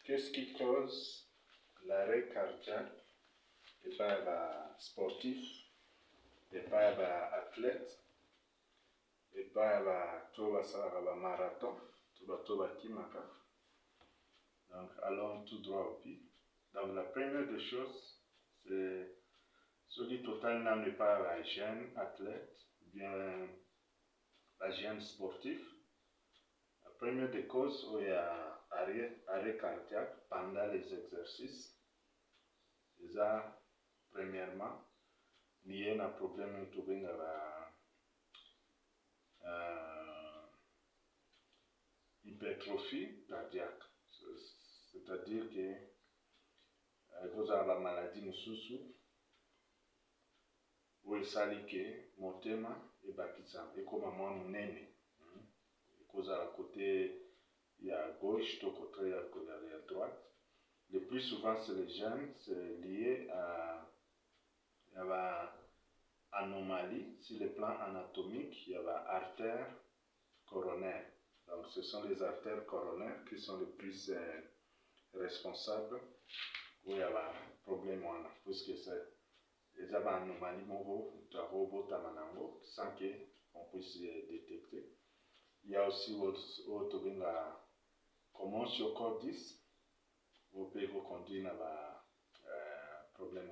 Qu'est-ce qui cause l'arrêt cardiaque et par les sportifs et par les athlètes et par les marathons, donc allons tout droit au but. Donc la première des choses, c'est ce qui total n'est pas la hygiène athlète, bien la hygiène sportive. La première des causes où il y a arrêt cardiaque pendant les exercices, c'est ça, premièrement, lié à un problème de hypertrophie cardiaque. C'est-à-dire que vous avez la maladie mususu, où il s'agit que mon thème est bâtissant, et comme moi, mon aîné. Cause à côté, il y a à gauche, tout côté, il y a à droite. Le plus souvent, c'est les gènes, c'est lié à anomalie sur le plan anatomique, il y a artère coronaire. Donc, ce sont les artères coronaires qui sont les plus responsables où il y a un problème, puisque c'est les anomalies sans qu'on puisse les détecter. Il y a aussi la commotion cordis, où on peut conduire à un problème.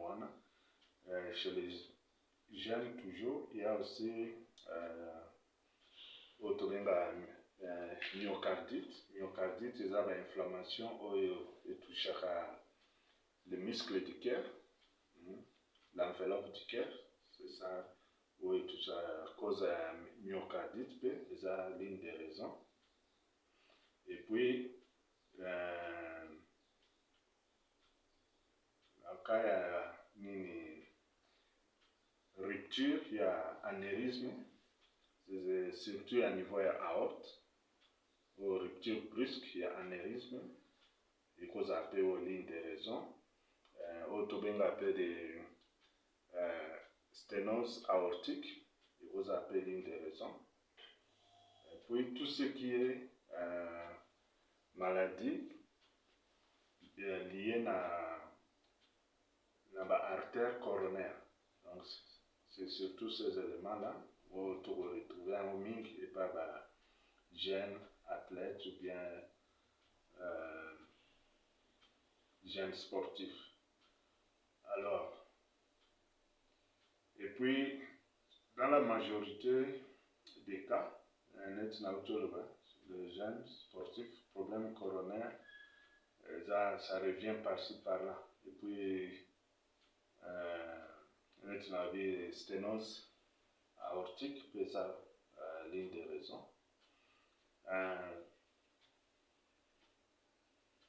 Chez les jeunes, toujours, il y a aussi myocardite. Myocardite, c'est une inflammation et touche le muscle du cœur, l'enveloppe du cœur, c'est ça, où il touche à cause de myocardite, c'est l'une des raisons. Et puis, en cas de rupture, il y a anérisme, c'est surtout à niveau aorte, ou rupture brusque, il y a anérisme, et cause un peu l'une des raisons. Autobeng appelle des sténose aortique, et cause un peu l'une des raisons. Et puis tout ce qui est maladie liée à l'artère coronaire. Donc c'est surtout ces éléments-là où tu vas retrouver un ming et pas gène athlète ou bien gène sportif. Alors, et puis dans la majorité des cas, le gène sportif, problème coronaire, ça revient par-ci par-là. Et puis, on a vu sténose aortique, c'est ça l'une des raisons.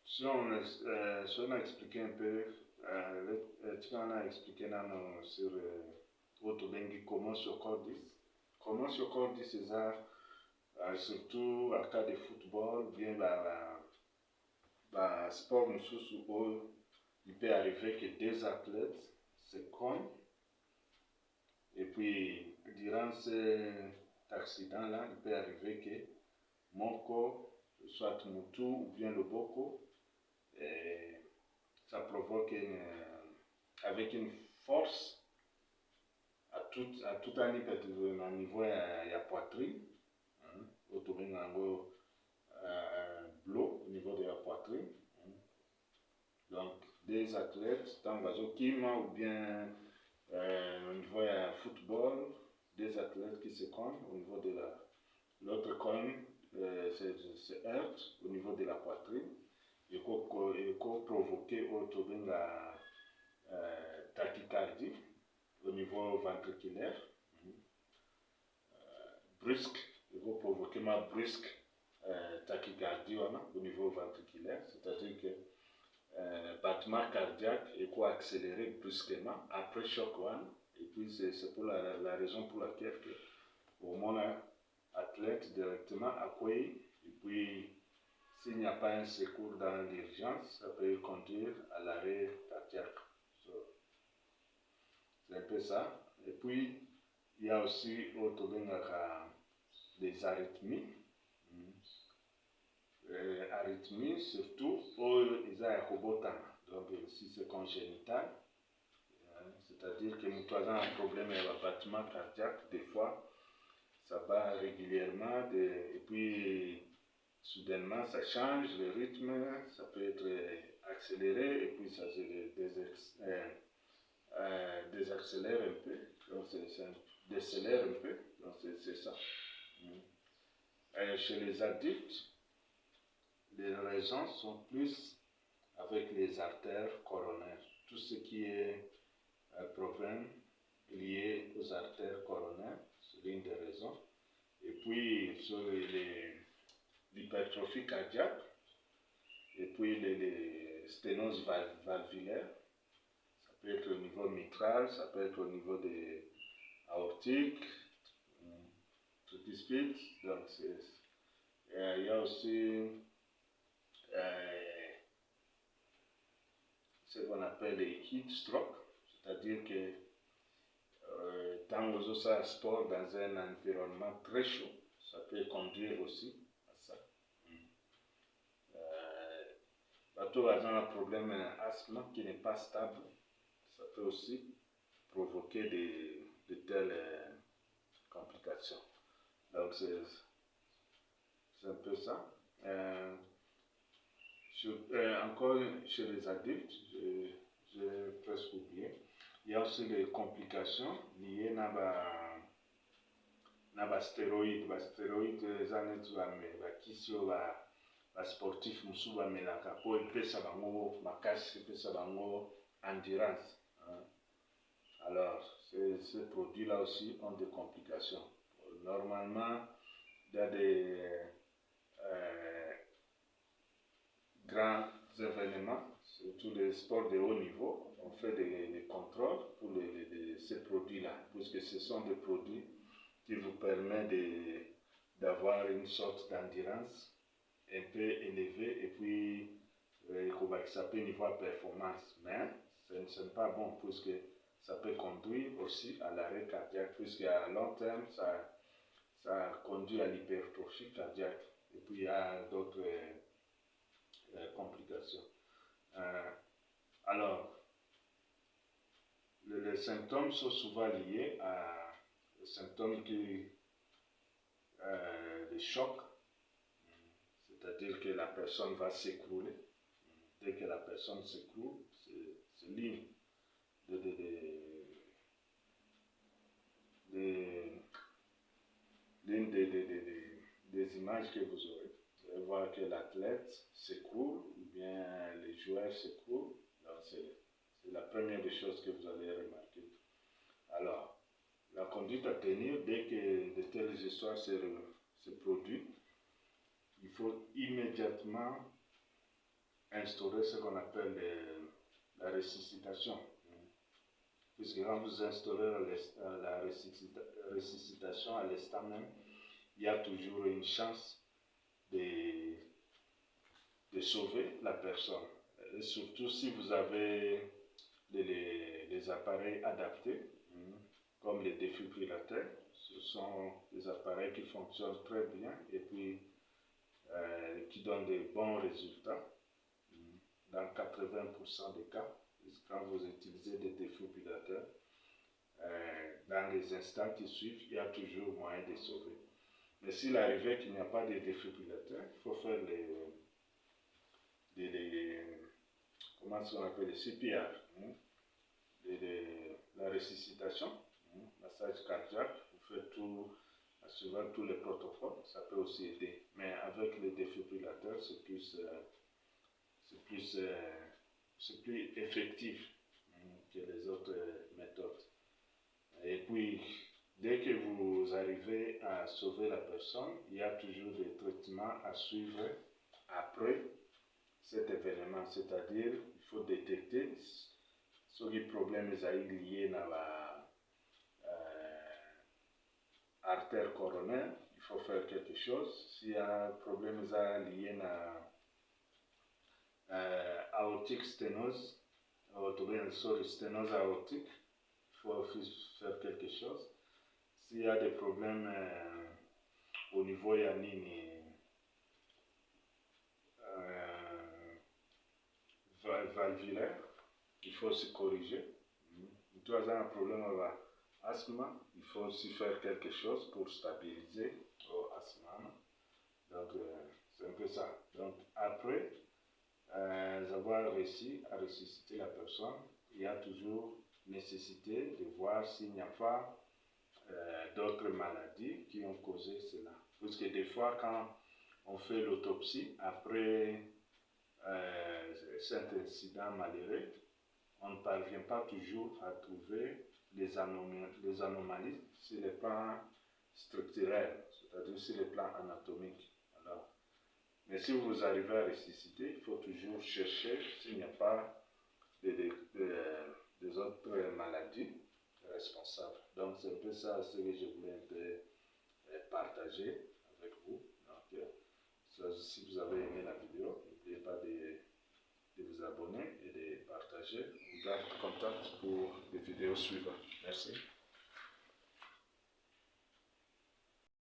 Si on a expliqué un peu, on a expliqué sur commotion cordis. Commotion cordis, c'est ça, surtout en cas de football, bien sport où il peut arriver que deux athlètes se cognent. Et puis, durant cet accident-là, il peut arriver que mon corps, soit Moutou ou bien le Boko, ça provoque avec une force à tout un niveau de la poitrine, au niveau de la poitrine. Donc, des athlètes, dans le Kima ou bien au niveau du football, des athlètes qui se cognent au niveau de l'autre coin, c'est heurte au niveau de la poitrine. Il peut provoquer la tachycardie au niveau ventriculaire, brusque, il peut provoquer ma brusque tachycardie au niveau ventriculaire, c'est-à-dire que battement cardiaque il peut accélérer brusquement après choc et puis c'est pour la raison pour laquelle au moins l'athlète directement accueille et puis s'il n'y a pas un secours dans l'urgence, ça peut conduire à l'arrêt cardiaque. C'est un peu ça. Et puis, il y a aussi des arythmies. arythmie surtout oyo eza ya kobotama, donc si c'est congénital, c'est-à-dire que moto aza na problème ya battement cardiaque, des fois ça bat régulièrement et puis soudainement ça change le rythme, ça peut être accéléré et puis ça se désaccélère un peu, donc décélère un peu, donc c'est ça. Chez les adultes, les raisons sont plus avec les artères coronaires, tout ce qui est problème lié aux artères coronaires, c'est l'une des raisons. Et puis sur l'hypertrophie cardiaque, et puis les sténoses valvulaires, ça peut être au niveau mitral, ça peut être au niveau des aortiques, tricuspide, donc il y a aussi ce qu'on appelle les heat stroke, c'est-à-dire que tant aux autres sport dans un environnement très chaud, ça peut conduire aussi à ça. Bateau a un problème d'asthme qui n'est pas stable, ça peut aussi provoquer de telles complications. Donc c'est un peu ça. Encore chez les adultes, j'ai presque oublié, il y a aussi des complications liées à la stéroïde. La stéroïde, bakisi oyo basportif mosusu bamelaka mpo epesa bango makasi, epesa bango endurance. Alors, ces produits-là aussi ont des complications. Normalement, il y a des grands événements, surtout les sports de haut niveau, on fait des contrôles pour ces produits-là, puisque ce sont des produits qui vous permettent d'avoir une sorte d'endurance un peu élevée et puis ça peut niveau de performance, mais ce n'est pas bon puisque ça peut conduire aussi à l'arrêt cardiaque, puisqu'à long terme ça conduit à l'hypertrophie cardiaque et puis il y a d'autres complications. Alors, les symptômes sont souvent liés à des symptômes des chocs, c'est-à-dire que la personne va s'écrouler. Dès que la personne s'écroule, c'est l'une des images que vous aurez. Vous allez voir que l'athlète s'écroule ou bien les joueurs s'écroulent. C'est la première des choses que vous allez remarquer. Alors, la conduite à tenir, dès que de telles histoires se produisent, il faut immédiatement instaurer ce qu'on appelle la ressuscitation. Puisque quand vous instaurez la ressuscitation à l'instant même, il y a toujours une chance de sauver la personne. Et surtout si vous avez des appareils adaptés, comme les défibrillateurs, ce sont des appareils qui fonctionnent très bien et puis qui donnent de bons résultats dans 80% des cas. Quand vous utilisez des défibrillateurs, dans les instants qui suivent, il y a toujours moyen de sauver. Mais s'il arrivait qu'il n'y a pas de défibrillateur, il faut faire comment on appelle les CPR, la ressuscitation, massage cardiaque, vous faites tout, suivant tous les protocoles, ça peut aussi aider. Mais avec les défibrillateurs, c'est plus effectif que les autres méthodes. Et puis, dès que vous arrivez à sauver la personne, il y a toujours des traitements à suivre après cet événement. C'est-à-dire, il faut détecter ce problème lié à l'artère coronaire. Il faut faire quelque chose. S'il y a un problème lié à aortic sténose, sténose aortique, il faut faire quelque chose. S'il y a des problèmes au niveau yanini valvulaire, il faut aussi corriger. Si tu as un problème avec l'asthme, il faut aussi faire quelque chose pour stabiliser l'asthme. Donc, c'est un peu ça. Donc, après avoir réussi à ressusciter la personne, il y a toujours nécessité de voir s'il n'y a pas d'autres maladies qui ont causé cela. Parce que des fois, quand on fait l'autopsie, après cet incident malheureux, on ne parvient pas toujours à trouver les anomalies sur les plans structurels, c'est-à-dire sur les plans anatomiques. Alors, mais si vous arrivez à ressusciter, il faut toujours chercher s'il n'y a pas des autres maladies responsables. Donc, c'est un peu ça ce que je voulais un peu partager avec vous. Donc, si vous avez aimé la vidéo, n'oubliez pas de vous abonner et de partager. On garde contact pour les vidéos suivantes. Merci.